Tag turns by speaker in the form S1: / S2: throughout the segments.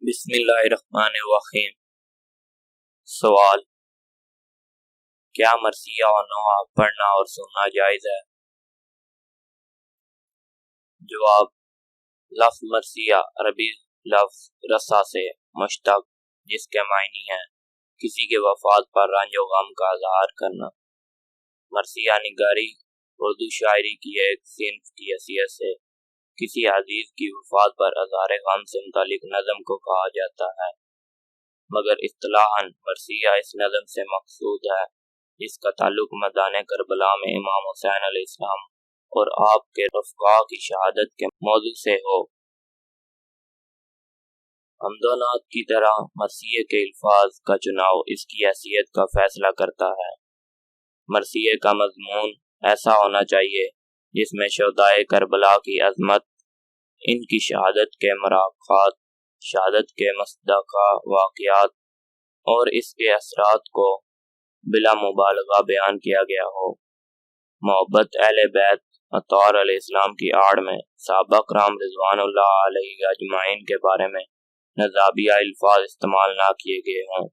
S1: بسم اللہ الرحمن الرحیم۔ سوال: کیا مرثیہ اور نوحہ پڑھنا اور سننا جائز ہے؟ جواب: لفظ مرثیہ عربی لفظ رسا سے مشتق جس کے معنی ہیں کسی کے وفات پر رنج و غم کا اظہار کرنا۔ مرثیہ نگاری اردو شاعری کی ایک صنف کی حیثیت سے کسی عزیز کی وفات پر اظہار غم سے متعلق نظم کو کہا جاتا ہے، مگر اصطلاحاً مرثیہ اس نظم سے مقصود ہے جس کا تعلق میدان کربلا میں امام حسین علیہ السلام اور آپ کے رفقا کی شہادت کے موضوع سے ہو۔ حمد و نعت کی طرح مرثیے کے الفاظ کا چناؤ اس کی حیثیت کا فیصلہ کرتا ہے۔ مرثیے کا مضمون ایسا ہونا چاہیے جس میں شہدائے کربلا کی عظمت، ان کی شہادت کے مراقبات، شہادت کے مصداقہ واقعات اور اس کے اثرات کو بلا مبالغہ بیان کیا گیا ہو۔ محبت اہل بیت اطہار علیہ السلام کی آڑ میں صحابہ کرام رضوان اللہ علیہ اجمعین کے بارے میں نزابیہ الفاظ استعمال نہ کیے گئے ہوں۔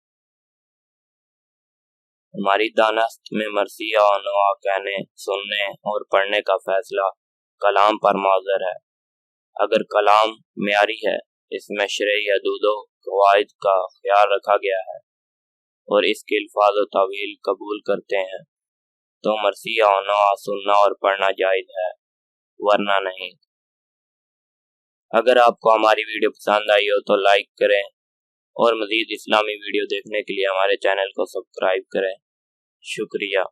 S1: ہماری دانست میں مرثیہ اور نوحہ کہنے، سننے اور پڑھنے کا فیصلہ کلام پر معذر ہے۔ اگر کلام معیاری ہے، اس میں شرعی حدود و قواعد کا خیال رکھا گیا ہے اور اس کے الفاظ و تعویل قبول کرتے ہیں تو مرثیہ اور نوحہ سننا اور پڑھنا جائز ہے، ورنہ نہیں۔ اگر آپ کو ہماری ویڈیو پسند آئی ہو تو لائک کریں اور مزید اسلامی ویڈیو دیکھنے کے لیے ہمارے چینل کو سبسکرائب کریں۔ شکریہ۔